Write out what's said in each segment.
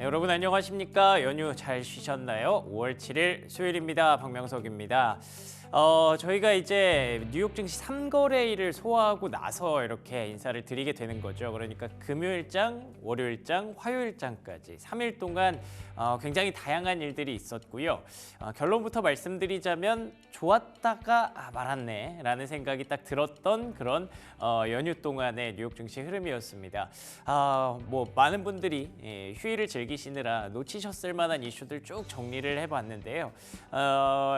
여러분 안녕하십니까? 연휴 잘 쉬셨나요? 5월 7일 수요일입니다. 박명석입니다. 저희가 이제 뉴욕 증시 3거래일을 소화하고 나서 이렇게 인사를 드리게 되는 거죠. 그러니까 금요일장, 월요일장, 화요일장까지 3일 동안 굉장히 다양한 일들이 있었고요. 결론부터 말씀드리자면 좋았다가 말았네 라는 생각이 딱 들었던 그런 연휴 동안의 뉴욕 증시 흐름이었습니다. 뭐 많은 분들이 휴일을 즐기시느라 놓치셨을 만한 이슈들 쭉 정리를 해봤는데요.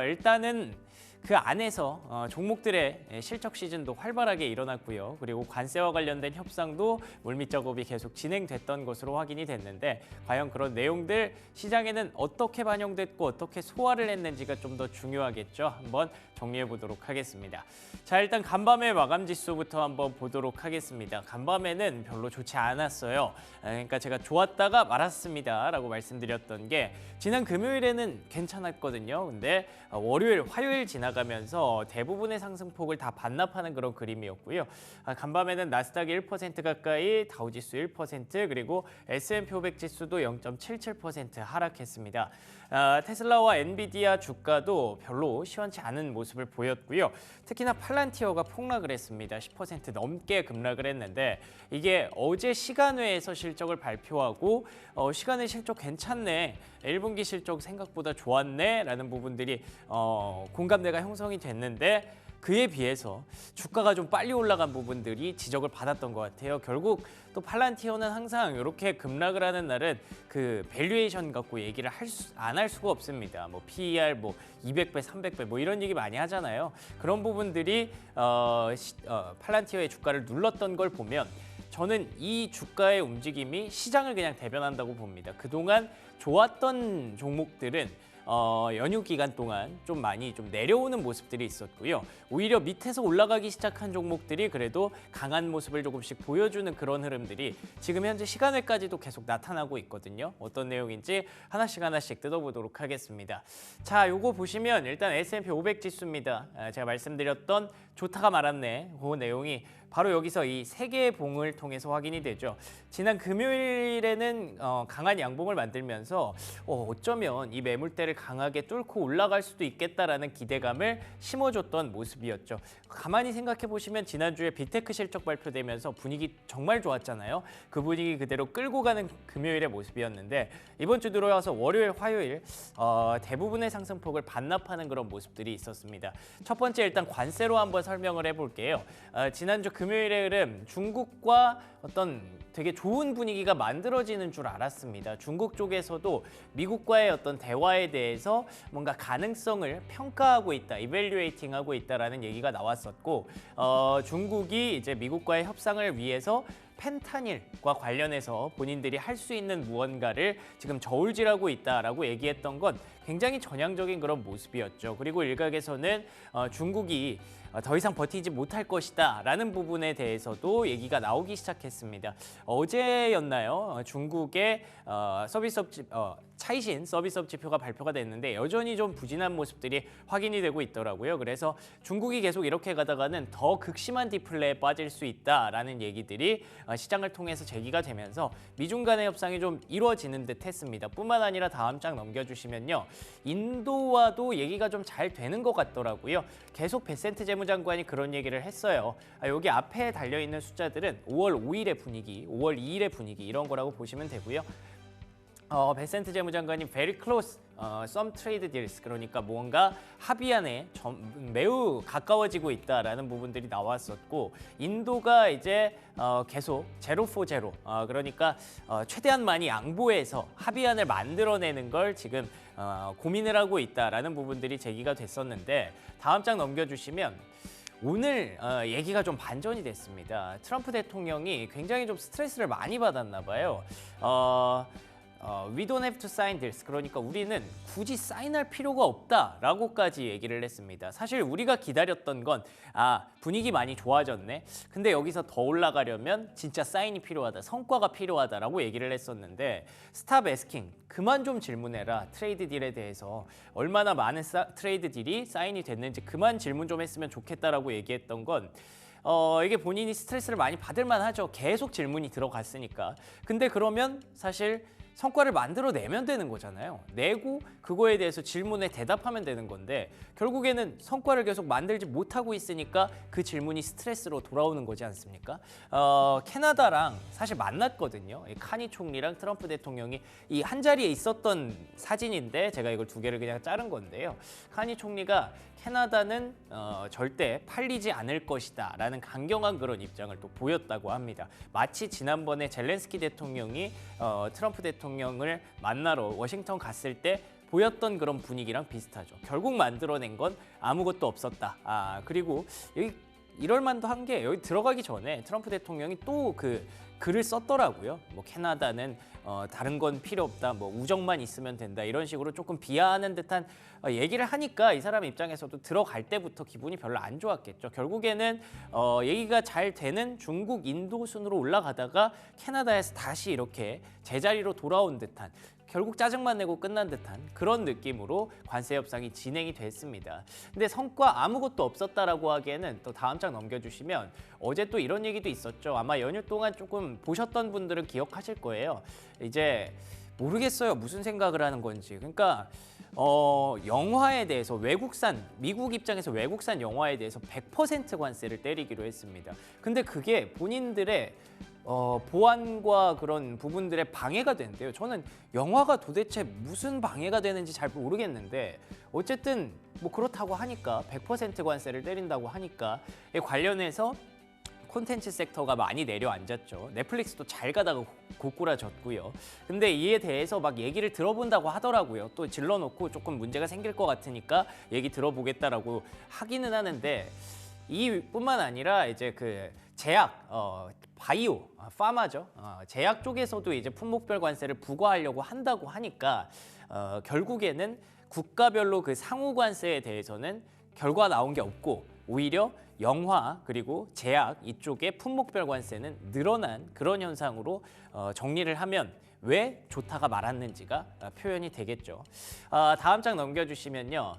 일단은 그 안에서 종목들의 실적 시즌도 활발하게 일어났고요. 그리고 관세와 관련된 협상도 물밑 작업이 계속 진행됐던 것으로 확인이 됐는데 과연 그런 내용들 시장에는 어떻게 반영됐고 어떻게 소화를 했는지가 좀 더 중요하겠죠. 한번 정리해 보도록 하겠습니다. 자, 일단 간밤의 마감 지수부터 한번 보도록 하겠습니다. 간밤에는 별로 좋지 않았어요. 그러니까 제가 좋았다가 말았습니다 라고 말씀드렸던 게 지난 금요일에는 괜찮았거든요. 근데 월요일, 화요일 지나가면서 대부분의 상승폭을 다 반납하는 그런 그림이었고요. 간밤에는 나스닥이 1% 가까이, 다우지수 1%, 그리고 S&P 500 지수도 0.77% 하락했습니다. 테슬라와 엔비디아 주가도 별로 시원치 않은 모습을 보였고요. 특히나 팔란티어가 폭락을 했습니다. 10% 넘게 급락을 했는데 이게 어제 시간외에서 실적을 발표하고 시간외 실적 괜찮네, 1분기 실적 생각보다 좋았네 라는 부분들이 공감대가 형성이 됐는데 그에 비해서 주가가 좀 빨리 올라간 부분들이 지적을 받았던 것 같아요. 결국 또 팔란티어는 항상 이렇게 급락을 하는 날은 그 밸류에이션 갖고 얘기를 안 할 수가 없습니다. 뭐 PER 뭐 200배, 300배 뭐 이런 얘기 많이 하잖아요. 그런 부분들이 팔란티어의 주가를 눌렀던 걸 보면 저는 이 주가의 움직임이 시장을 그냥 대변한다고 봅니다. 그동안 좋았던 종목들은 연휴 기간 동안 좀 많이 내려오는 모습들이 있었고요. 오히려 밑에서 올라가기 시작한 종목들이 그래도 강한 모습을 조금씩 보여주는 그런 흐름들이 지금 현재 시간외까지도 계속 나타나고 있거든요. 어떤 내용인지 하나씩 뜯어보도록 하겠습니다. 자, 요거 보시면 일단 S&P 500 지수입니다. 제가 말씀드렸던 좋다가 말았네 그 내용이 바로 여기서 이 세 개의 봉을 통해서 확인이 되죠. 지난 금요일에는 강한 양봉을 만들면서 어쩌면 이 매물대를 강하게 뚫고 올라갈 수도 있겠다라는 기대감을 심어줬던 모습이었죠. 가만히 생각해 보시면 지난주에 빅테크 실적 발표되면서 분위기 정말 좋았잖아요. 그 분위기 그대로 끌고 가는 금요일의 모습이었는데 이번 주 들어와서 월요일, 화요일 대부분의 상승폭을 반납하는 그런 모습들이 있었습니다. 첫 번째 일단 관세로 한번 설명을 해볼게요. 지난주 금요일의 흐름, 중국과 어떤 되게 좋은 분위기가 만들어지는 줄 알았습니다. 중국 쪽에서도 미국과의 어떤 대화에 대해서 뭔가 가능성을 평가하고 있다, 이밸류에이팅하고 있다라는 얘기가 나왔었고, 중국이 이제 미국과의 협상을 위해서 펜타닐과 관련해서 본인들이 할 수 있는 무언가를 지금 저울질하고 있다라고 얘기했던 건 굉장히 전향적인 그런 모습이었죠. 그리고 일각에서는 중국이 더 이상 버티지 못할 것이다 라는 부분에 대해서도 얘기가 나오기 시작했습니다. 어제였나요? 중국의 차이신 서비스업 지표가 발표가 됐는데 여전히 좀 부진한 모습들이 확인이 되고 있더라고요. 그래서 중국이 계속 이렇게 가다가는 더 극심한 디플레에 빠질 수 있다라는 얘기들이 시장을 통해서 제기가 되면서 미중 간의 협상이 좀 이루어지는 듯 했습니다. 뿐만 아니라 다음 장 넘겨주시면요. 인도와도 얘기가 좀 잘 되는 것 같더라고요. 계속 베센트 재무장관이 그런 얘기를 했어요. 여기 앞에 달려있는 숫자들은 5월 5일의 분위기, 5월 2일의 분위기 이런 거라고 보시면 되고요. 베센트 재무장관이 very close, some trade deals, 그러니까 뭔가 합의안에 매우 가까워지고 있다라는 부분들이 나왔었고, 인도가 이제 계속 제로 포 제로, 그러니까 최대한 많이 양보해서 합의안을 만들어내는 걸 지금 고민을 하고 있다라는 부분들이 제기가 됐었는데 다음 장 넘겨주시면 오늘 얘기가 좀 반전이 됐습니다. 트럼프 대통령이 굉장히 좀 스트레스를 많이 받았나 봐요. We don't have to sign this. 그러니까 우리는 굳이 사인할 필요가 없다라고까지 얘기를 했습니다. 사실 우리가 기다렸던 건 분위기 많이 좋아졌네. 근데 여기서 더 올라가려면 진짜 사인이 필요하다, 성과가 필요하다라고 얘기를 했었는데 스탑 애스킹, 그만 좀 질문해라. 트레이드 딜에 대해서 얼마나 많은 트레이드 딜이 사인이 됐는지 그만 질문 좀 했으면 좋겠다라고 얘기했던 건 이게 본인이 스트레스를 많이 받을 만하죠. 계속 질문이 들어갔으니까. 근데 그러면 사실 성과를 만들어내면 되는 거잖아요. 내고 그거에 대해서 질문에 대답하면 되는 건데 결국에는 성과를 계속 만들지 못하고 있으니까 그 질문이 스트레스로 돌아오는 거지 않습니까? 캐나다랑 사실 만났거든요. 이 카니 총리랑 트럼프 대통령이 이 한 자리에 있었던 사진인데 제가 이걸 두 개를 그냥 자른 건데요. 카니 총리가 캐나다는 절대 팔리지 않을 것이다 라는 강경한 그런 입장을 또 보였다고 합니다. 마치 지난번에 젤렌스키 대통령이 트럼프 대통령을 만나러 워싱턴 갔을 때 보였던 그런 분위기랑 비슷하죠. 결국 만들어낸 건 아무것도 없었다. 그리고 여기 이럴 만도 한 게 여기 들어가기 전에 트럼프 대통령이 또 그 글을 썼더라고요. 뭐 캐나다는 다른 건 필요 없다, 뭐 우정만 있으면 된다 이런 식으로 조금 비하하는 듯한 얘기를 하니까 이 사람 입장에서도 들어갈 때부터 기분이 별로 안 좋았겠죠. 결국에는 얘기가 잘 되는 중국, 인도 순으로 올라가다가 캐나다에서 다시 이렇게 제자리로 돌아온 듯한 결국 짜증만 내고 끝난 듯한 그런 느낌으로 관세 협상이 진행이 됐습니다. 근데 성과 아무것도 없었다라고 하기에는 또 다음 장 넘겨주시면 어제 또 이런 얘기도 있었죠. 아마 연휴 동안 조금 보셨던 분들은 기억하실 거예요. 이제 모르겠어요. 무슨 생각을 하는 건지. 그러니까 영화에 대해서 미국 입장에서 외국산 영화에 대해서 100% 관세를 때리기로 했습니다. 근데 그게 본인들의 보안과 그런 부분들의 방해가 된대요. 저는 영화가 도대체 무슨 방해가 되는지 잘 모르겠는데 어쨌든 뭐 그렇다고 하니까 100% 관세를 때린다고 하니까 관련해서 콘텐츠 섹터가 많이 내려앉았죠. 넷플릭스도 잘 가다가 고꾸라졌고요. 근데 이에 대해서 막 얘기를 들어본다고 하더라고요. 또 질러놓고 조금 문제가 생길 것 같으니까 얘기 들어보겠다라고 하기는 하는데 이뿐만 아니라 이제 그 제약, 바이오, 파마죠. 제약 쪽에서도 이제 품목별 관세를 부과하려고 한다고 하니까 결국에는 국가별로 그 상호 관세에 대해서는 결과 나온 게 없고 오히려 영화 그리고 제약 이쪽에 품목별 관세는 늘어난 그런 현상으로 정리를 하면 왜 좋다가 말았는지가 표현이 되겠죠. 다음 장 넘겨주시면요.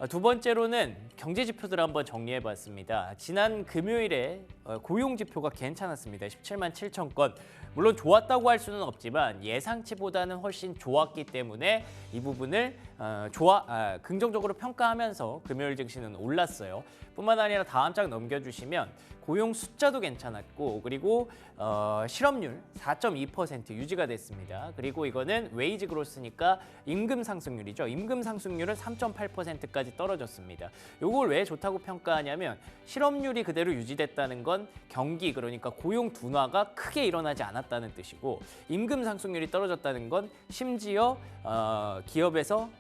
두 번째로는 경제 지표들을 한번 정리해봤습니다. 지난 금요일에 고용 지표가 괜찮았습니다. 17만 7천 건. 물론 좋았다고 할 수는 없지만 예상치보다는 훨씬 좋았기 때문에 이 부분을 긍정적으로 평가하면서 금요일 증시는 올랐어요. 뿐만 아니라 다음 장 넘겨주시면 고용 숫자도 괜찮았고 그리고 실업률 4.2% 유지가 됐습니다. 그리고 이거는 웨이지 그로스니까 임금 상승률이죠. 임금 상승률은 3.8%까지 떨어졌습니다. 이걸 왜 좋다고 평가하냐면 실업률이 그대로 유지됐다는 건 경기 그러니까 고용 둔화가 크게 일어나지 않았다는 뜻이고 임금 상승률이 떨어졌다는 건 심지어 기업에서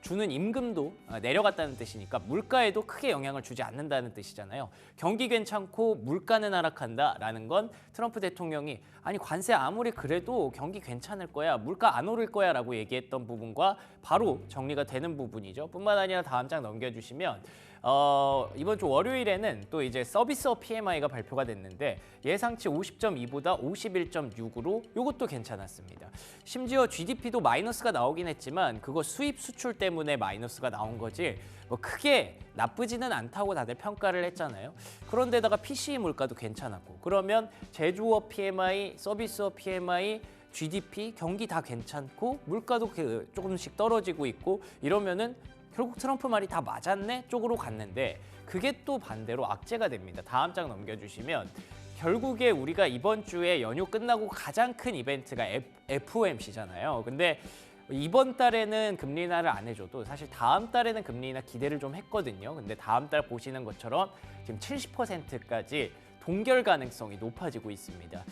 주는 임금도 내려갔다는 뜻이니까 물가에도 크게 영향을 주지 않는다는 뜻이잖아요. 경기 괜찮고 물가는 하락한다라는 건 트럼프 대통령이 아니 관세 아무리 그래도 경기 괜찮을 거야, 물가 안 오를 거야 라고 얘기했던 부분과 바로 정리가 되는 부분이죠. 뿐만 아니라 다음 장 넘겨주시면 이번 주 월요일에는 또 이제 서비스업 PMI가 발표가 됐는데 예상치 50.2보다 51.6으로 이것도 괜찮았습니다. 심지어 GDP도 마이너스가 나오긴 했지만 그거 수입 수출 때문에 마이너스가 나온 거지 뭐 크게 나쁘지는 않다고 다들 평가를 했잖아요. 그런데다가 PCE 물가도 괜찮았고 그러면 제조업 PMI, 서비스업 PMI GDP, 경기 다 괜찮고 물가도 조금씩 떨어지고 있고 이러면은 결국 트럼프 말이 다 맞았네 쪽으로 갔는데 그게 또 반대로 악재가 됩니다. 다음 장 넘겨주시면 결국에 우리가 이번 주에 연휴 끝나고 가장 큰 이벤트가 FOMC잖아요. 근데 이번 달에는 금리 인하를 안 해줘도 사실 다음 달에는 금리 인하 기대를 좀 했거든요. 근데 다음 달 보시는 것처럼 지금 70%까지 동결 가능성이 높아지고 있습니다.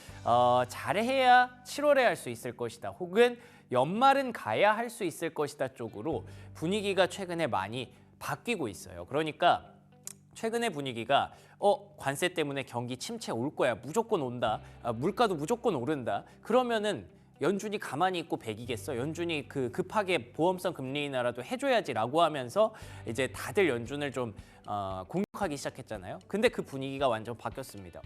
잘해야 7월에 할 수 있을 것이다. 혹은 연말은 가야 할 수 있을 것이다 쪽으로 분위기가 최근에 많이 바뀌고 있어요. 그러니까 최근의 분위기가 관세 때문에 경기 침체 올 거야. 무조건 온다. 물가도 무조건 오른다. 그러면은 연준이 가만히 있고 배기겠어? 연준이 급하게 보험성 금리 인하라도 해줘야지라고 하면서 이제 다들 연준을 좀 공격하기 시작했잖아요. 근데 그 분위기가 완전 바뀌었습니다.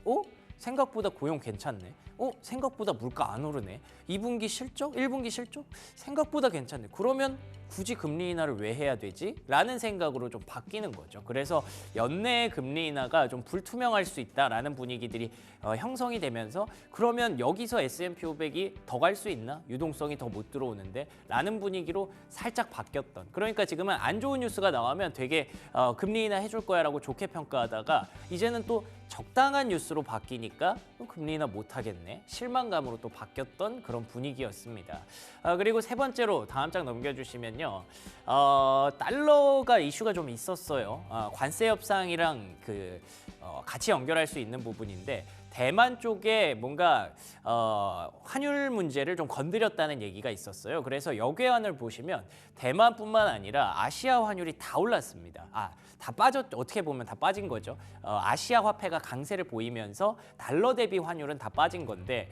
생각보다 고용 괜찮네. 생각보다 물가 안 오르네. 2분기 실적, 1분기 실적 생각보다 괜찮네. 그러면 굳이 금리 인하를 왜 해야 되지? 라는 생각으로 좀 바뀌는 거죠. 그래서 연내 금리 인하가 좀 불투명할 수 있다라는 분위기들이 형성이 되면서 그러면 여기서 S&P 500이 더 갈 수 있나? 유동성이 더 못 들어오는데? 라는 분위기로 살짝 바뀌었던. 그러니까 지금은 안 좋은 뉴스가 나오면 되게 금리 인하 해줄 거야 라고 좋게 평가하다가 이제는 또 적당한 뉴스로 바뀌니까 또 금리 인하 못 하겠네. 실망감으로 또 바뀌었던 그런 분위기였습니다. 그리고 세 번째로 다음 장 넘겨주시면요. 달러가 이슈가 좀 있었어요. 관세 협상이랑 같이 연결할 수 있는 부분인데 대만 쪽에 뭔가 환율 문제를 좀 건드렸다는 얘기가 있었어요. 그래서 역외환을 보시면 대만뿐만 아니라 아시아 환율이 다 올랐습니다. 다 빠졌죠. 어떻게 보면 다 빠진 거죠. 아시아 화폐가 강세를 보이면서 달러 대비 환율은 다 빠진 건데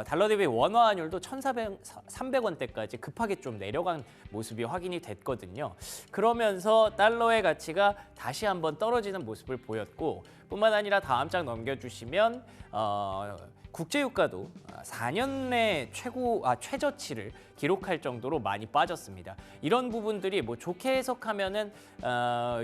달러 대비 원화 환율도 1,300원대까지 급하게 좀 내려간 모습이 확인이 됐거든요. 그러면서 달러의 가치가 다시 한번 떨어지는 모습을 보였고 뿐만 아니라 다음 장 넘겨주시면 국제유가도 4년 내 최저치를 기록할 정도로 많이 빠졌습니다. 이런 부분들이 뭐 좋게 해석하면은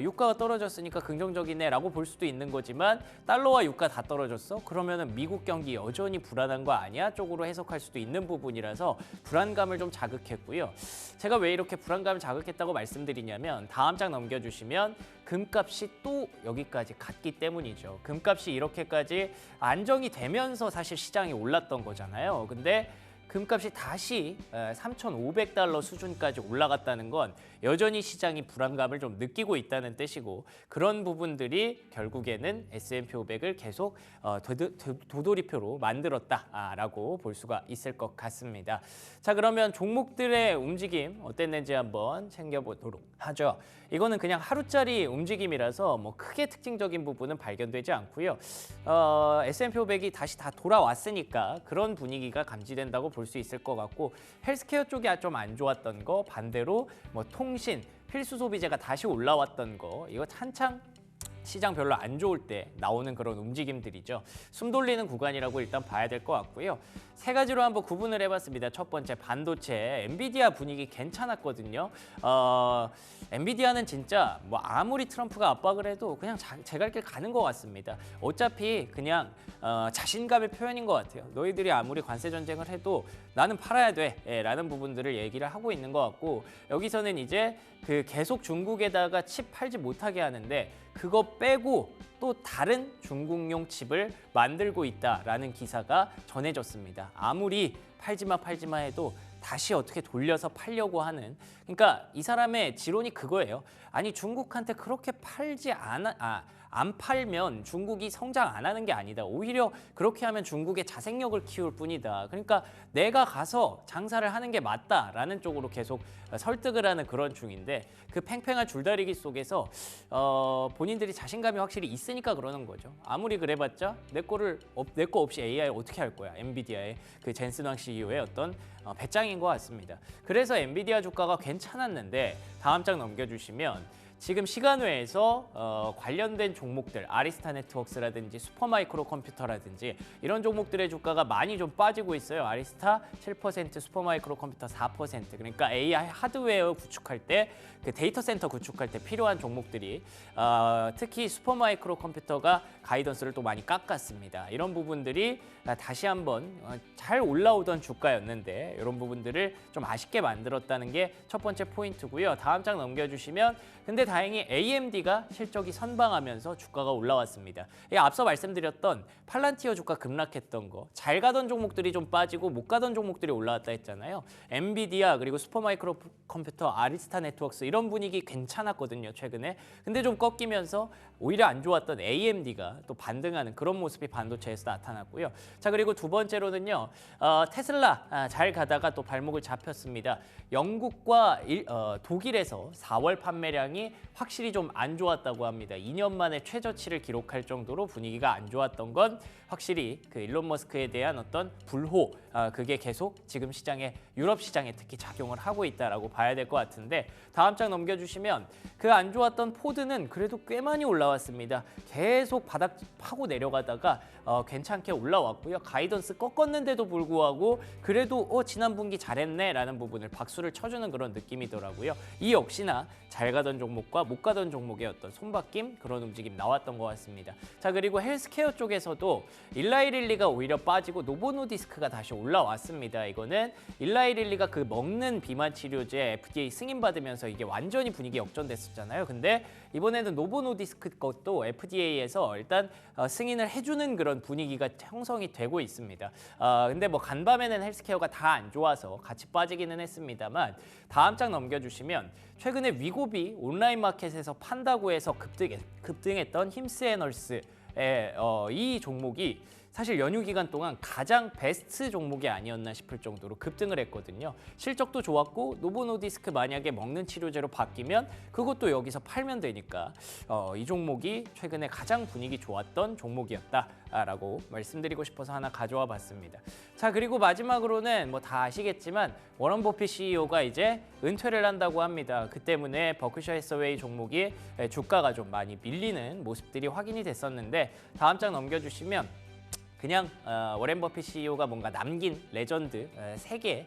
유가가 떨어졌으니까 긍정적이네라고 볼 수도 있는 거지만 달러와 유가 다 떨어졌어? 그러면은 미국 경기 여전히 불안한 거 아니야? 쪽으로 해석할 수도 있는 부분이라서 불안감을 좀 자극했고요. 제가 왜 이렇게 불안감을 자극했다고 말씀드리냐면 다음 장 넘겨주시면 금값이 또 여기까지 갔기 때문이죠. 금값이 이렇게까지 안정이 되면서 사실 시장이 올랐던 거잖아요. 근데 금값이 다시 3,500달러 수준까지 올라갔다는 건 여전히 시장이 불안감을 좀 느끼고 있다는 뜻이고 그런 부분들이 결국에는 S&P 500을 계속 도돌이표로 만들었다라고 볼 수가 있을 것 같습니다. 자, 그러면 종목들의 움직임 어땠는지 한번 챙겨보도록 하죠. 이거는 그냥 하루짜리 움직임이라서 뭐 크게 특징적인 부분은 발견되지 않고요. S&P 500이 다시 다 돌아왔으니까 그런 분위기가 감지된다고 볼 수 있을 것 같고 헬스케어 쪽이 좀 안 좋았던 거 반대로 뭐 통신, 필수 소비재가 다시 올라왔던 거 이거 한창 시장 별로 안 좋을 때 나오는 그런 움직임들이죠. 숨 돌리는 구간이라고 일단 봐야 될 것 같고요. 세 가지로 한번 구분을 해봤습니다. 첫 번째 반도체, 엔비디아 분위기 괜찮았거든요. 엔비디아는 진짜 뭐 아무리 트럼프가 압박을 해도 그냥 제 갈 길 가는 것 같습니다. 어차피 그냥 자신감의 표현인 것 같아요. 너희들이 아무리 관세 전쟁을 해도 나는 팔아야 돼 라는 부분들을 얘기를 하고 있는 것 같고 여기서는 이제 계속 중국에다가 칩 팔지 못하게 하는데 그거 빼고 또 다른 중국용 칩을 만들고 있다라는 기사가 전해졌습니다. 아무리 팔지마 해도 다시 어떻게 돌려서 팔려고 하는 그러니까 이 사람의 지론이 그거예요. 아니 중국한테 그렇게 안 팔면 중국이 성장 안 하는 게 아니다. 오히려 그렇게 하면 중국의 자생력을 키울 뿐이다. 그러니까 내가 가서 장사를 하는 게 맞다라는 쪽으로 계속 설득을 하는 그런 중인데 그 팽팽한 줄다리기 속에서 본인들이 자신감이 확실히 있으니까 그러는 거죠. 아무리 그래봤자 내 거 없이 AI 어떻게 할 거야. 엔비디아의 그 젠슨 왕 CEO의 어떤 배짱인 것 같습니다. 그래서 엔비디아 주가가 괜찮았는데 다음 장 넘겨주시면 지금 시간외에서 관련된 종목들 아리스타 네트워크스라든지 슈퍼마이크로 컴퓨터라든지 이런 종목들의 주가가 많이 좀 빠지고 있어요. 아리스타 7%, 슈퍼마이크로 컴퓨터 4%. 그러니까 AI 하드웨어 구축할 때 그 데이터 센터 구축할 때 필요한 종목들이 특히 슈퍼마이크로 컴퓨터가 가이던스를 또 많이 깎았습니다. 이런 부분들이 다시 한번 잘 올라오던 주가였는데 이런 부분들을 좀 아쉽게 만들었다는 게 첫 번째 포인트고요. 다음 장 넘겨주시면 근데 다행히 AMD가 실적이 선방하면서 주가가 올라왔습니다. 앞서 말씀드렸던 팔란티어 주가 급락했던 거 잘 가던 종목들이 좀 빠지고 못 가던 종목들이 올라왔다 했잖아요. 엔비디아 그리고 슈퍼마이크로 컴퓨터, 아리스타 네트워크스 이런 분위기 괜찮았거든요. 최근에. 근데 좀 꺾이면서 오히려 안 좋았던 AMD가 또 반등하는 그런 모습이 반도체에서 나타났고요. 자 그리고 두 번째로는요. 테슬라 잘 가다가 또 발목을 잡혔습니다. 영국과 독일에서 4월 판매량이 확실히 좀 안 좋았다고 합니다. 2년 만에 최저치를 기록할 정도로 분위기가 안 좋았던 건 확실히 그 일론 머스크에 대한 어떤 불호, 그게 계속 지금 시장에, 유럽 시장에 특히 작용을 하고 있다라고 봐야 될 것 같은데, 다음 장 넘겨주시면 그 안 좋았던 포드는 그래도 꽤 많이 올라왔습니다. 계속 바닥 파고 내려가다가 괜찮게 올라왔고요. 가이던스 꺾었는데도 불구하고 그래도 지난 분기 잘했네라는 부분을 박수를 쳐주는 그런 느낌이더라고요. 이 역시나 잘 가던 종목과 못 가던 종목의 어떤 손바뀜, 그런 움직임 나왔던 것 같습니다. 자, 그리고 헬스케어 쪽에서도 일라이릴리가 오히려 빠지고 노보노디스크가 다시 올라왔습니다. 이거는 일라이릴리가 그 먹는 비만 치료제 FDA 승인받으면서 이게 완전히 분위기 역전됐었잖아요. 근데 이번에는 노보노디스크 것도 FDA에서 일단 승인을 해주는 그런 분위기가 형성이 되고 있습니다. 근데 뭐 간밤에는 헬스케어가 다 안 좋아서 같이 빠지기는 했습니다만, 다음 장 넘겨주시면 최근에 위고비 온라인 마켓에서 판다고 해서 급등했던 힘스애널스의 이 종목이 사실 연휴 기간 동안 가장 베스트 종목이 아니었나 싶을 정도로 급등을 했거든요. 실적도 좋았고 노보노디스크 만약에 먹는 치료제로 바뀌면 그것도 여기서 팔면 되니까 이 종목이 최근에 가장 분위기 좋았던 종목이었다라고 말씀드리고 싶어서 하나 가져와 봤습니다. 자, 그리고 마지막으로는 뭐 다 아시겠지만 워런 버핏 CEO가 이제 은퇴를 한다고 합니다. 그 때문에 버크셔 해서웨이 종목이 주가가 좀 많이 밀리는 모습들이 확인이 됐었는데, 다음 장 넘겨주시면 그냥 워렌 버핏 CEO가 뭔가 남긴 레전드 3개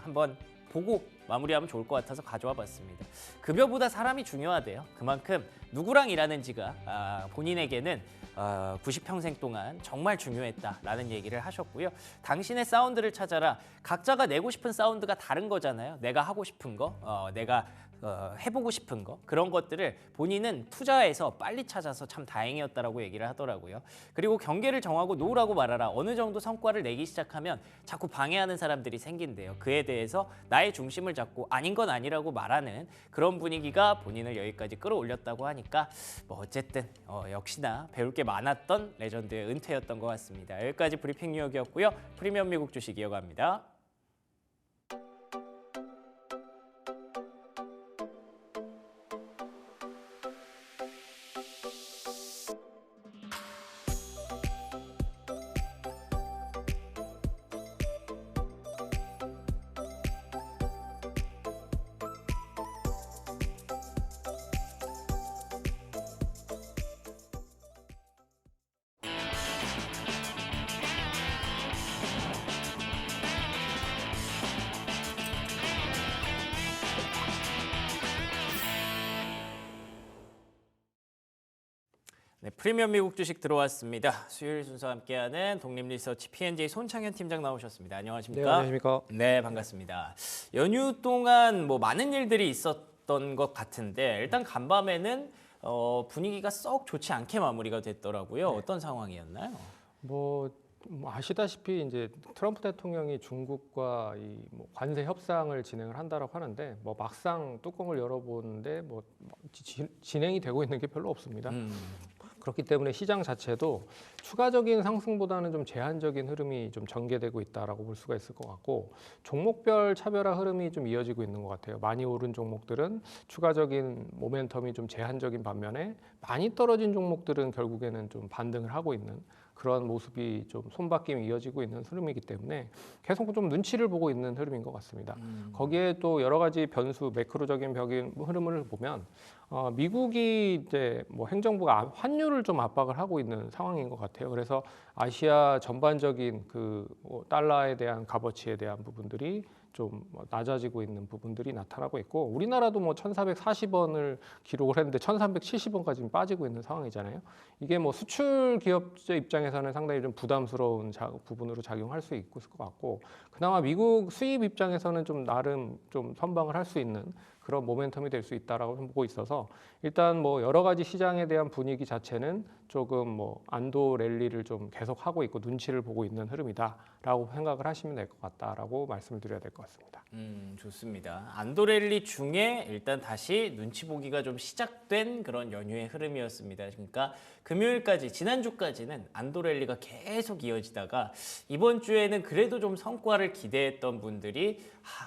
한번 보고 마무리하면 좋을 것 같아서 가져와 봤습니다. 급여보다 사람이 중요하대요. 그만큼 누구랑 일하는지가 본인에게는 90평생 동안 정말 중요했다라는 얘기를 하셨고요. 당신의 사운드를 찾아라. 각자가 내고 싶은 사운드가 다른 거잖아요. 내가 하고 싶은 거, 내가 해보고 싶은 거, 그런 것들을 본인은 투자해서 빨리 찾아서 참 다행이었다라고 얘기를 하더라고요. 그리고 경계를 정하고 놓으라고 말하라. 어느 정도 성과를 내기 시작하면 자꾸 방해하는 사람들이 생긴대요. 그에 대해서 나의 중심을 잡고 아닌 건 아니라고 말하는 그런 분위기가 본인을 여기까지 끌어올렸다고 하니까 뭐 어쨌든 역시나 배울 게 많았던 레전드의 은퇴였던 것 같습니다. 여기까지 브리핑 뉴욕이었고요. 프리미엄 미국 주식 이어갑니다. 네, 프리미엄 미국 주식 들어왔습니다. 수요일 순서 함께하는 독립리서치 P&J 손창현 팀장 나오셨습니다. 안녕하십니까? 네, 안녕하십니까? 네, 반갑습니다. 연휴 동안 뭐 많은 일들이 있었던 것 같은데 일단 간밤에는 분위기가 썩 좋지 않게 마무리가 됐더라고요. 네. 어떤 상황이었나요? 뭐 아시다시피 이제 트럼프 대통령이 중국과 이 관세 협상을 진행을 한다라고 하는데 뭐 막상 뚜껑을 열어보는데 진행이 되고 있는 게 별로 없습니다. 그렇기 때문에 시장 자체도 추가적인 상승보다는 좀 제한적인 흐름이 좀 전개되고 있다라고 볼 수가 있을 것 같고, 종목별 차별화 흐름이 좀 이어지고 있는 것 같아요. 많이 오른 종목들은 추가적인 모멘텀이 좀 제한적인 반면에 많이 떨어진 종목들은 결국에는 좀 반등을 하고 있는 그런 모습이 좀 손바뀜이 이어지고 있는 흐름이기 때문에 계속 좀 눈치를 보고 있는 흐름인 것 같습니다. 거기에 또 여러 가지 변수, 매크로적인 흐름을 보면 미국이 이제 뭐 행정부가 환율을 좀 압박을 하고 있는 상황인 것 같아요. 그래서 아시아 전반적인 그 달러에 대한 값어치에 대한 부분들이 좀 낮아지고 있는 부분들이 나타나고 있고, 우리나라도 뭐 1,440원을 기록을 했는데 1,370원까지 빠지고 있는 상황이잖아요. 이게 뭐 수출 기업체 입장에서는 상당히 좀 부담스러운 부분으로 작용할 수 있을 것 같고, 그나마 미국 수입 입장에서는 좀 나름 좀 선방을 할 수 있는 그런 모멘텀이 될 수 있다라고 보고 있어서, 일단 뭐 여러 가지 시장에 대한 분위기 자체는 조금 뭐 안도 랠리를 좀 계속 하고 있고 눈치를 보고 있는 흐름이다라고 라고 생각을 하시면 될 것 같다라고 말씀을 드려야 될 것 같습니다. 좋습니다. 안도랠리 중에 일단 다시 눈치 보기가 좀 시작된 그런 연휴의 흐름이었습니다. 그러니까 금요일까지, 지난주까지는 안도랠리가 계속 이어지다가 이번 주에는 그래도 좀 성과를 기대했던 분들이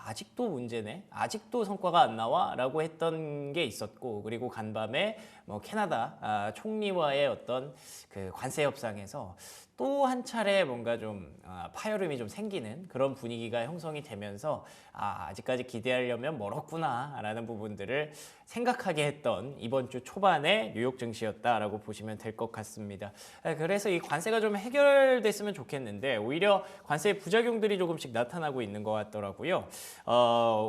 아직도 문제네, 아직도 성과가 안 나와 라고 했던 게 있었고, 그리고 간밤에 뭐 캐나다 총리와의 어떤 그 관세 협상에서 또 한 차례 뭔가 좀 파열음이 좀 생기는 그런 분위기가 형성이 되면서 아직까지 기대하려면 멀었구나라는 부분들을 생각하게 했던 이번 주 초반의 뉴욕 증시였다라고 보시면 될 것 같습니다. 그래서 이 관세가 좀 해결됐으면 좋겠는데 오히려 관세의 부작용들이 조금씩 나타나고 있는 것 같더라고요.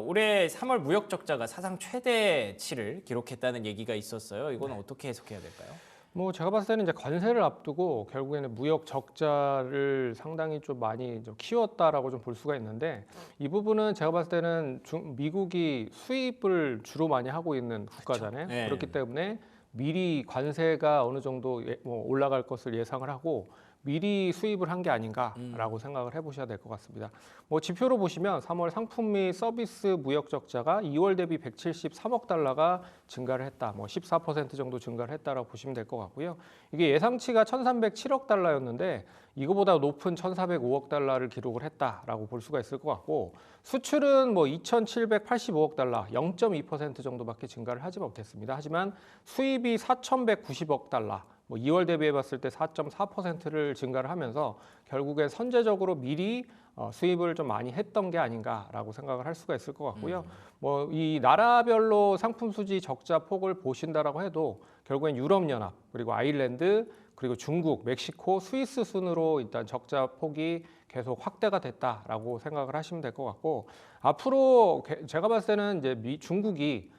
올해 3월 무역 적자가 사상 최대치를 기록했다는 얘기가 있었어요. 이건 어떻게 해석해야 될까요? 뭐 제가 봤을 때는 이제 관세를 앞두고 결국에는 무역 적자를 상당히 좀 많이 좀 키웠다라고 좀 볼 수가 있는데, 이 부분은 제가 봤을 때는 미국이 수입을 주로 많이 하고 있는 국가잖아요. 네. 그렇기 때문에 미리 관세가 어느 정도 뭐 올라갈 것을 예상을 하고 미리 수입을 한 게 아닌가라고 생각을 해보셔야 될 것 같습니다. 뭐 지표로 보시면 3월 상품 및 서비스 무역 적자가 2월 대비 173억 달러가 증가를 했다. 뭐 14% 정도 증가를 했다라고 보시면 될 것 같고요. 이게 예상치가 1,307억 달러였는데 이거보다 높은 1,405억 달러를 기록을 했다라고 볼 수가 있을 것 같고, 수출은 뭐 2,785억 달러, 0.2% 정도밖에 증가를 하지 못했습니다. 하지만 수입이 4,190억 달러, 뭐 2월 대비해 봤을 때 4.4%를 증가를 하면서 결국에 선제적으로 미리 수입을 좀 많이 했던 게 아닌가라고 생각을 할 수가 있을 것 같고요. 뭐 이 나라별로 상품 수지 적자 폭을 보신다라고 해도 결국엔 유럽연합, 그리고 아일랜드, 그리고 중국, 멕시코, 스위스 순으로 일단 적자 폭이 계속 확대가 됐다라고 생각을 하시면 될 것 같고, 앞으로 제가 봤을 때는 이제 중국이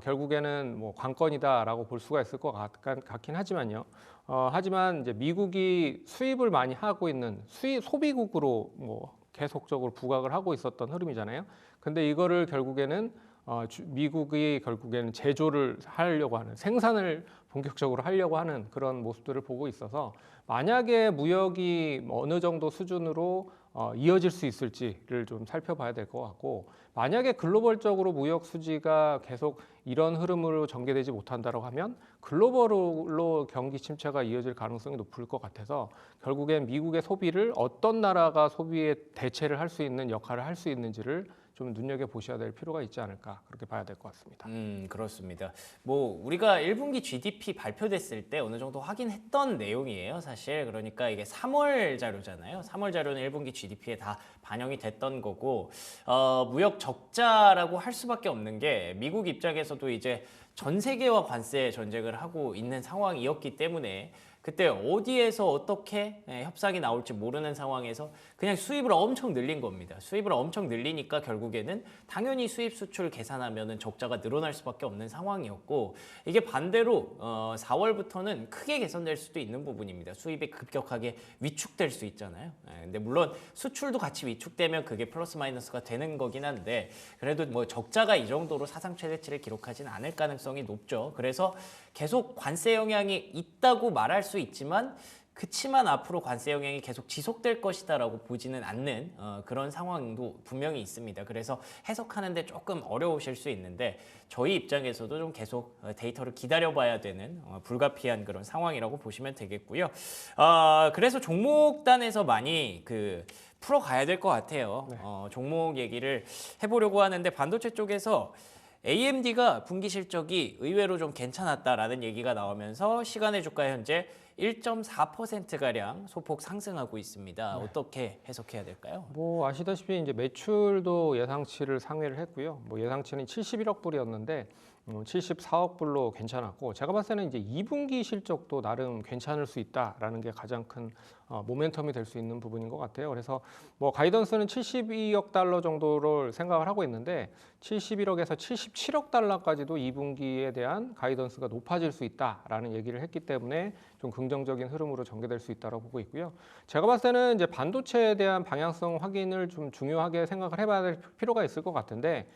결국에는 뭐 관건이다라고 볼 수가 있을 것 같긴 하지만요. 하지만 이제 미국이 수입을 많이 하고 있는 소비국으로 뭐 계속적으로 부각을 하고 있었던 흐름이잖아요. 근데 이거를 결국에는 미국이 결국에는 제조를 하려고 하는, 생산을 본격적으로 하려고 하는 그런 모습들을 보고 있어서, 만약에 무역이 어느 정도 수준으로 이어질 수 있을지를 좀 살펴봐야 될 것 같고, 만약에 글로벌적으로 무역 수지가 계속 이런 흐름으로 전개되지 못한다고 하면 글로벌로 경기 침체가 이어질 가능성이 높을 것 같아서, 결국엔 미국의 소비를 어떤 나라가 소비에 대체를 할 수 있는 역할을 할 수 있는지를 좀 눈여겨보셔야 될 필요가 있지 않을까, 그렇게 봐야 될 것 같습니다. 그렇습니다. 뭐 우리가 1분기 GDP 발표됐을 때 어느 정도 확인했던 내용이에요, 사실. 그러니까 이게 3월 자료잖아요. 3월 자료는 1분기 GDP에 다 반영이 됐던 거고, 무역 적자라고 할 수밖에 없는 게 미국 입장에서도 이제 전 세계와 관세 전쟁을 하고 있는 상황이었기 때문에 그때 어디에서 어떻게 협상이 나올지 모르는 상황에서 그냥 수입을 엄청 늘린 겁니다. 수입을 엄청 늘리니까 결국에는 당연히 수입 수출 계산하면은 적자가 늘어날 수밖에 없는 상황이었고, 이게 반대로 4월부터는 크게 개선될 수도 있는 부분입니다. 수입이 급격하게 위축될 수 있잖아요. 근데 물론 수출도 같이 위축되면 그게 플러스 마이너스가 되는 거긴 한데, 그래도 뭐 적자가 이 정도로 사상 최대치를 기록하지는 않을 가능성이 높죠. 그래서 계속 관세 영향이 있다고 말할 수 있지만, 그치만 앞으로 관세 영향이 계속 지속될 것이다라고 보지는 않는 그런 상황도 분명히 있습니다. 그래서 해석하는데 조금 어려우실 수 있는데, 저희 입장에서도 좀 계속 데이터를 기다려봐야 되는 불가피한 그런 상황이라고 보시면 되겠고요. 그래서 종목단에서 많이 풀어가야 될 것 같아요. 네. 종목 얘기를 해보려고 하는데, 반도체 쪽에서 AMD가 분기 실적이 의외로 좀 괜찮았다라는 얘기가 나오면서 시간의 주가 현재 1.4%가량 소폭 상승하고 있습니다. 네. 어떻게 해석해야 될까요? 뭐 아시다시피 이제 매출도 예상치를 상회를 했고요. 뭐 예상치는 71억 불이었는데 74억 불로 괜찮았고, 제가 봤을 때는 이제 2분기 실적도 나름 괜찮을 수 있다라는 게 가장 큰 모멘텀이 될 수 있는 부분인 것 같아요. 그래서 뭐 가이던스는 72억 달러 정도를 생각을 하고 있는데, 71억에서 77억 달러까지도 2분기에 대한 가이던스가 높아질 수 있다라는 얘기를 했기 때문에 좀 긍정적인 흐름으로 전개될 수 있다고 보고 있고요. 제가 봤을 때는 이제 반도체에 대한 방향성 확인을 좀 중요하게 생각을 해봐야 될 필요가 있을 것 같은데,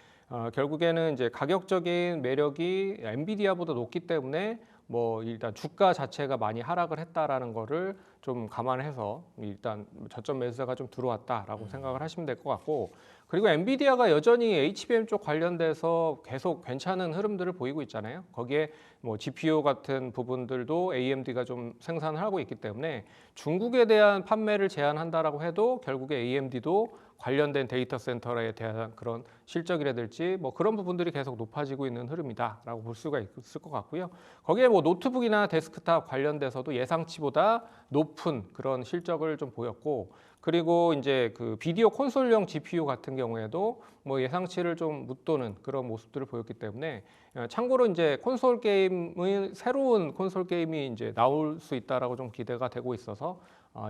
결국에는 이제 가격적인 매력이 엔비디아보다 높기 때문에 뭐 일단 주가 자체가 많이 하락을 했다라는 거를 좀 감안해서 일단 저점 매수가 좀 들어왔다라고 생각을 하시면 될 것 같고, 그리고 엔비디아가 여전히 HBM 쪽 관련돼서 계속 괜찮은 흐름들을 보이고 있잖아요. 거기에 뭐 GPU 같은 부분들도 AMD가 좀 생산을 하고 있기 때문에 중국에 대한 판매를 제한한다라고 해도 결국에 AMD도 관련된 데이터 센터에 대한 그런 실적이라든지 뭐 그런 부분들이 계속 높아지고 있는 흐름이다라고 볼 수가 있을 것 같고요. 거기에 뭐 노트북이나 데스크탑 관련돼서도 예상치보다 높은 그런 실적을 좀 보였고, 그리고 이제 그 비디오 콘솔용 GPU 같은 경우에도 뭐 예상치를 좀 웃도는 그런 모습들을 보였기 때문에, 참고로 이제 콘솔 게임의 새로운 콘솔 게임이 이제 나올 수 있다라고 좀 기대가 되고 있어서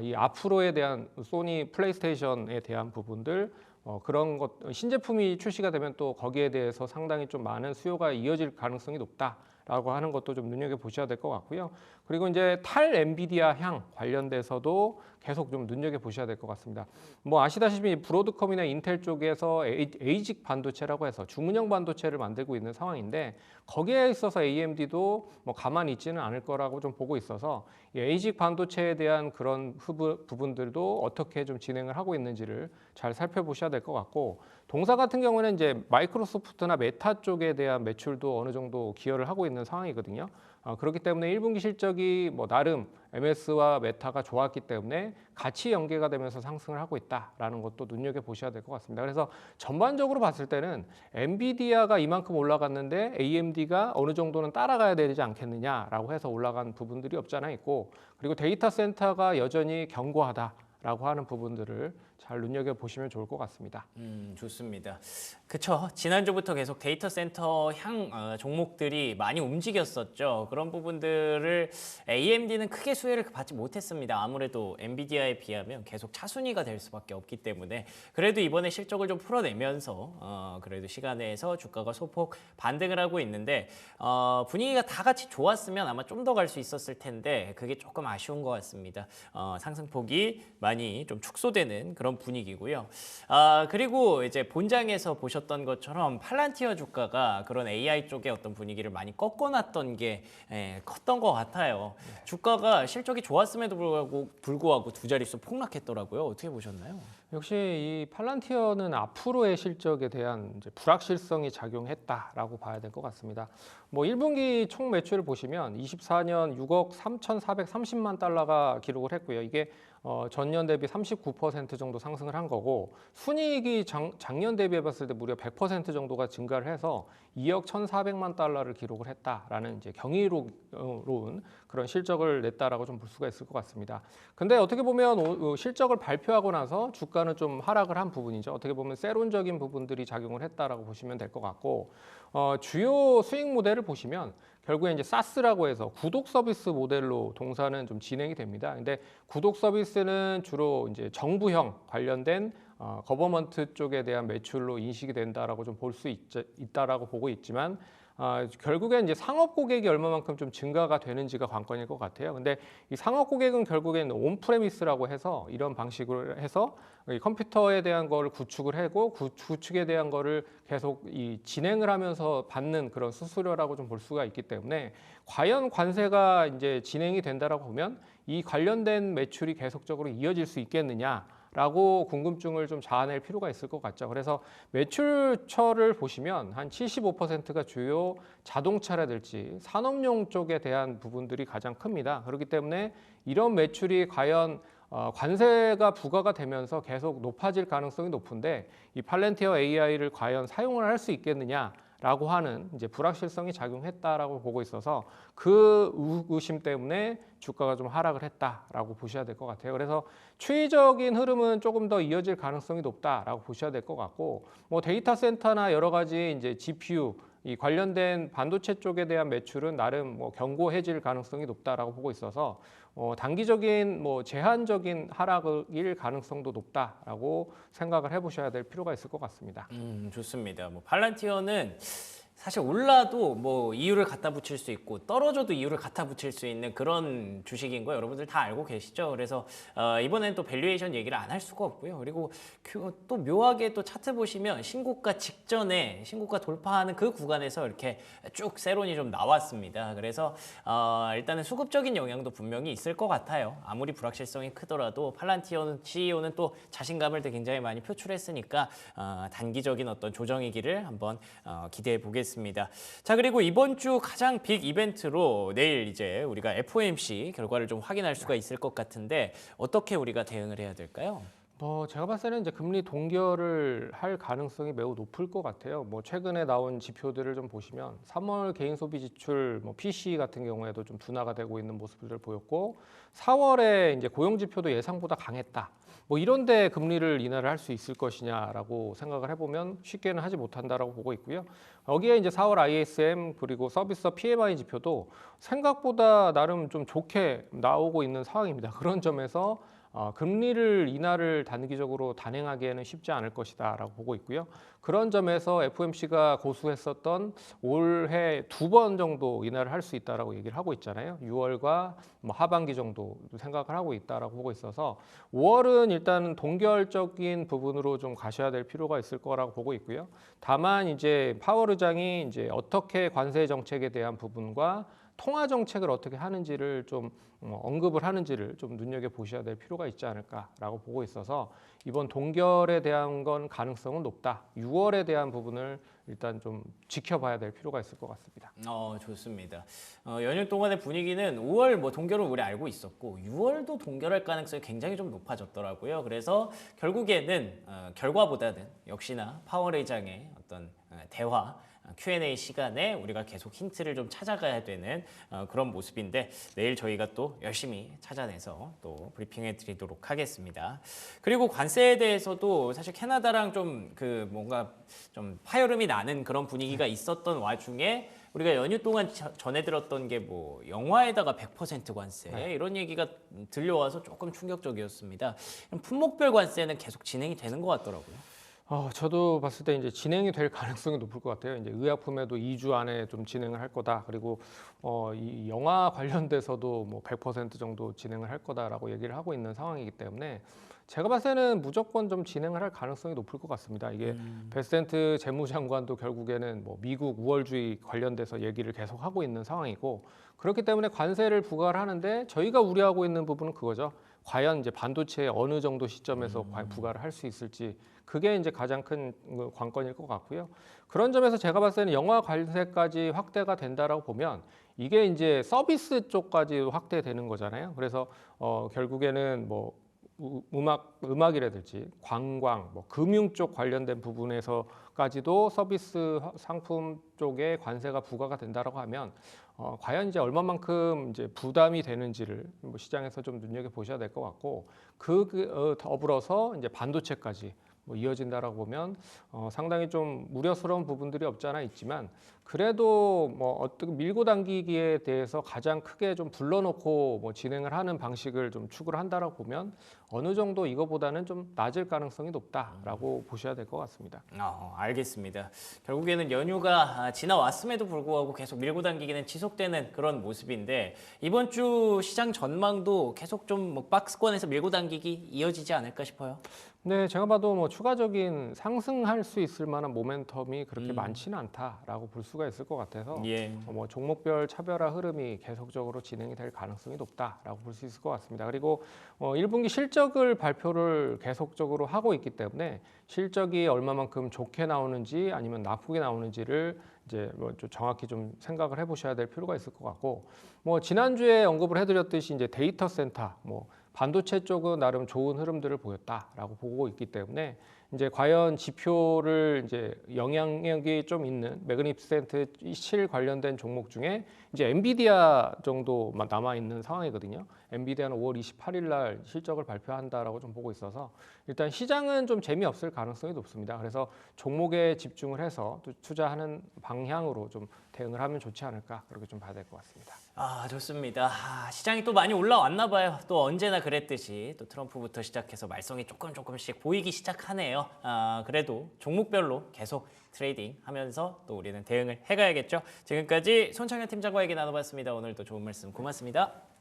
이 앞으로에 대한 소니 플레이스테이션에 대한 부분들, 그런 것 신제품이 출시가 되면 또 거기에 대해서 상당히 좀 많은 수요가 이어질 가능성이 높다라고 하는 것도 좀 눈여겨 보셔야 될 것 같고요. 그리고 이제 탈 엔비디아 향 관련돼서도 계속 좀 눈여겨 보셔야 될 것 같습니다. 뭐 아시다시피 브로드컴이나 인텔 쪽에서 에이직 반도체라고 해서 주문형 반도체를 만들고 있는 상황인데, 거기에 있어서 AMD도 뭐 가만히 있지는 않을 거라고 좀 보고 있어서 이 에이직 반도체에 대한 그런 부분들도 어떻게 좀 진행을 하고 있는지를 잘 살펴보셔야 될 것 같고, 동사 같은 경우는 이제 마이크로소프트나 메타 쪽에 대한 매출도 어느 정도 기여를 하고 있는 상황이거든요. 그렇기 때문에 1분기 실적이 뭐 나름 MS와 메타가 좋았기 때문에 같이 연계가 되면서 상승을 하고 있다라는 것도 눈여겨 보셔야 될 것 같습니다. 그래서 전반적으로 봤을 때는 엔비디아가 이만큼 올라갔는데 AMD가 어느 정도는 따라가야 되지 않겠느냐라고 해서 올라간 부분들이 없지 않아 있고, 그리고 데이터 센터가 여전히 견고하다라고 하는 부분들을 잘 눈여겨 보시면 좋을 것 같습니다. 좋습니다. 그쵸. 지난주부터 계속 데이터 센터 향 종목들이 많이 움직였었죠. 그런 부분들을 AMD는 크게 수혜를 받지 못했습니다. 아무래도 엔비디아에 비하면 계속 차순위가 될 수밖에 없기 때문에, 그래도 이번에 실적을 좀 풀어내면서 그래도 시간 내에서 주가가 소폭 반등을 하고 있는데, 분위기가 다 같이 좋았으면 아마 좀 더 갈 수 있었을 텐데 그게 조금 아쉬운 것 같습니다. 상승폭이 많이 좀 축소되는 그런 분위기고요. 그리고 이제 본장에서 보셨던 것처럼 팔란티어 주가가 그런 AI 쪽의 어떤 분위기를 많이 꺾어놨던 게 컸던 것 같아요. 주가가 실적이 좋았음에도 불구하고 두 자릿수 폭락했더라고요. 어떻게 보셨나요? 역시 이 팔란티어는 앞으로의 실적에 대한 이제 불확실성이 작용했다라고 봐야 될 것 같습니다. 뭐 1분기 총 매출을 보시면 24년 6억 3,430만 달러가 기록을 했고요. 이게 전년 대비 39% 정도 상승을 한 거고, 순이익이 작년 대비해 봤을 때 무려 100% 정도가 증가를 해서 2억 1,400만 달러를 기록을 했다라는 이제 경이로운 그런 실적을 냈다라고 좀 볼 수가 있을 것 같습니다. 근데 어떻게 보면 실적을 발표하고 나서 주가는 좀 하락을 한 부분이죠. 어떻게 보면 세론적인 부분들이 작용을 했다라고 보시면 될 것 같고, 주요 수익 모델을 보시면 결국에 이제 사스라고 해서 구독 서비스 모델로 동사는 좀 진행이 됩니다. 근데 구독 서비스는 주로 이제 정부형 관련된 거버먼트 쪽에 대한 매출로 인식이 된다라고 좀 볼 수 있다라고 보고 있지만, 결국엔 이제 상업 고객이 얼마만큼 좀 증가가 되는지가 관건일 것 같아요. 근데 이 상업 고객은 결국엔 온프레미스라고 해서 이런 방식으로 해서 이 컴퓨터에 대한 거를 구축을 하고 구축에 대한 거를 계속 이 진행을 하면서 받는 그런 수수료라고 좀 볼 수가 있기 때문에, 과연 관세가 이제 진행이 된다라고 보면 이 관련된 매출이 계속적으로 이어질 수 있겠느냐? 라고 궁금증을 좀 자아낼 필요가 있을 것 같죠. 그래서 매출처를 보시면 한 75%가 주요 자동차라든지 산업용 쪽에 대한 부분들이 가장 큽니다. 그렇기 때문에 이런 매출이 과연 관세가 부과가 되면서 계속 높아질 가능성이 높은데, 이 팔란티어 AI를 과연 사용을 할 수 있겠느냐라고 하는 이제 불확실성이 작용했다라고 보고 있어서, 그 의구심 때문에 주가가 좀 하락을 했다라고 보셔야 될 것 같아요. 그래서 추이적인 흐름은 조금 더 이어질 가능성이 높다라고 보셔야 될 것 같고, 뭐 데이터 센터나 여러 가지 이제 GPU 이 관련된 반도체 쪽에 대한 매출은 나름 뭐 견고해질 가능성이 높다라고 보고 있어서, 단기적인 뭐 제한적인 하락일 가능성도 높다라고 생각을 해보셔야 될 필요가 있을 것 같습니다. 좋습니다. 뭐 팔란티어는 사실 올라도 뭐 이유를 갖다 붙일 수 있고 떨어져도 이유를 갖다 붙일 수 있는 그런 주식인 거 여러분들 다 알고 계시죠? 그래서 이번엔 또 밸류에이션 얘기를 안 할 수가 없고요. 그리고 또 묘하게 또 차트 보시면 신고가 직전에 신고가 돌파하는 그 구간에서 이렇게 쭉 세론이 좀 나왔습니다. 그래서 일단은 수급적인 영향도 분명히 있을 것 같아요. 아무리 불확실성이 크더라도 팔란티어 CEO는 또 자신감을 굉장히 많이 표출했으니까 단기적인 어떤 조정이기를 한번 기대해 보겠습니다. 자, 그리고 이번 주 가장 빅 이벤트로 내일 이제 우리가 FOMC 결과를 좀 확인할 수가 있을 것 같은데 어떻게 우리가 대응을 해야 될까요? 제가 봤을 때는 이제 금리 동결을 할 가능성이 매우 높을 것 같아요. 최근에 나온 지표들을 좀 보시면 3월 개인 소비 지출, PCE 같은 경우에도 좀 둔화가 되고 있는 모습들을 보였고, 4월에 이제 고용 지표도 예상보다 강했다. 이런데 금리를 인하를 할 수 있을 것이냐라고 생각을 해보면 쉽게는 하지 못한다라고 보고 있고요. 여기에 이제 4월 ISM 그리고 서비스업 PMI 지표도 생각보다 나름 좀 좋게 나오고 있는 상황입니다. 그런 점에서 금리를 인하를 단기적으로 단행하기에는 쉽지 않을 것이다라고 보고 있고요. 그런 점에서 FOMC가 고수했었던 올해 2번 정도 인하를 할 수 있다라고 얘기를 하고 있잖아요. 6월과 하반기 정도 생각을 하고 있다라고 보고 있어서 5월은 일단 동결적인 부분으로 좀 가셔야 될 필요가 있을 거라고 보고 있고요. 다만 이제 파월 의장이 이제 어떻게 관세 정책에 대한 부분과 통화 정책을 어떻게 하는지를 좀 언급을 하는지를 좀 눈여겨 보셔야 될 필요가 있지 않을까라고 보고 있어서 이번 동결에 대한 건 가능성은 높다. 6월에 대한 부분을 일단 좀 지켜봐야 될 필요가 있을 것 같습니다. 좋습니다. 연휴 동안의 분위기는 5월 동결은 우리 알고 있었고 6월도 동결할 가능성이 굉장히 좀 높아졌더라고요. 그래서 결국에는 결과보다는 역시나 파월 의장의 어떤 대화 Q&A 시간에 우리가 계속 힌트를 좀 찾아가야 되는 그런 모습인데 내일 저희가 또 열심히 찾아내서 또 브리핑해 드리도록 하겠습니다. 그리고 관세에 대해서도 사실 캐나다랑 좀 뭔가 좀 파열음이 나는 그런 분위기가 있었던 와중에 우리가 연휴 동안 전해 들었던 게 영화에다가 100% 관세 이런 얘기가 들려와서 조금 충격적이었습니다. 품목별 관세는 계속 진행이 되는 것 같더라고요. 저도 봤을 때 이제 진행이 될 가능성이 높을 것 같아요. 이제 의약품에도 2주 안에 좀 진행을 할 거다. 그리고 이 영화 관련돼서도 100% 정도 진행을 할 거다라고 얘기를 하고 있는 상황이기 때문에 제가 봤을 때는 무조건 좀 진행을 할 가능성이 높을 것 같습니다. 이게 베센트 재무장관도 결국에는 미국 우월주의 관련돼서 얘기를 계속 하고 있는 상황이고, 그렇기 때문에 관세를 부과를 하는데 저희가 우려하고 있는 부분은 그거죠. 과연 이제 반도체에 어느 정도 시점에서 부과를 할 수 있을지, 그게 이제 가장 큰 관건일 것 같고요. 그런 점에서 제가 봤을 때는 영화 관세까지 확대가 된다라고 보면 이게 이제 서비스 쪽까지 확대되는 거잖아요. 그래서 결국에는 음악이라든지 관광, 금융 쪽 관련된 부분에서까지도 서비스 상품 쪽에 관세가 부과가 된다라고 하면 과연 이제 얼마만큼 이제 부담이 되는지를 시장에서 좀 눈여겨 보셔야 될 것 같고, 더불어서 이제 반도체까지 이어진다라고 보면 상당히 좀 우려스러운 부분들이 없지 않아 있지만, 그래도 어떻게 밀고 당기기에 대해서 가장 크게 좀 불러놓고 진행을 하는 방식을 좀 추구를 한다라고 보면 어느 정도 이거보다는 좀 낮을 가능성이 높다라고 보셔야 될 것 같습니다. 알겠습니다. 결국에는 연휴가 지나왔음에도 불구하고 계속 밀고 당기기는 지속되는 그런 모습인데 이번 주 시장 전망도 계속 좀 박스권에서 밀고 당기기 이어지지 않을까 싶어요. 네, 제가 봐도 추가적인 상승할 수 있을 만한 모멘텀이 그렇게 많지는 않다라고 볼 수가 있을 것 같아서 종목별 차별화 흐름이 계속적으로 진행이 될 가능성이 높다라고 볼 수 있을 것 같습니다. 그리고 1분기 실적을 발표를 계속적으로 하고 있기 때문에 실적이 얼마만큼 좋게 나오는지 아니면 나쁘게 나오는지를 이제 좀 정확히 좀 생각을 해보셔야 될 필요가 있을 것 같고, 지난주에 언급을 해드렸듯이 이제 데이터 센터, 반도체 쪽은 나름 좋은 흐름들을 보였다라고 보고 있기 때문에 이제 과연 지표를 이제 영향력이 좀 있는 매그니피센트 7 관련된 종목 중에 이제 엔비디아 정도만 남아 있는 상황이거든요. 엔비디아는 5월 28일 날 실적을 발표한다라고 좀 보고 있어서 일단 시장은 좀 재미없을 가능성이 높습니다. 그래서 종목에 집중을 해서 또 투자하는 방향으로 좀 대응을 하면 좋지 않을까 그렇게 좀 봐야 될 것 같습니다. 아, 좋습니다. 시장이 또 많이 올라왔나 봐요. 또 언제나 그랬듯이 또 트럼프부터 시작해서 말썽이 조금씩 보이기 시작하네요. 그래도 종목별로 계속 트레이딩 하면서 또 우리는 대응을 해가야겠죠. 지금까지 손창현 팀장과 얘기 나눠봤습니다. 오늘도 좋은 말씀 고맙습니다.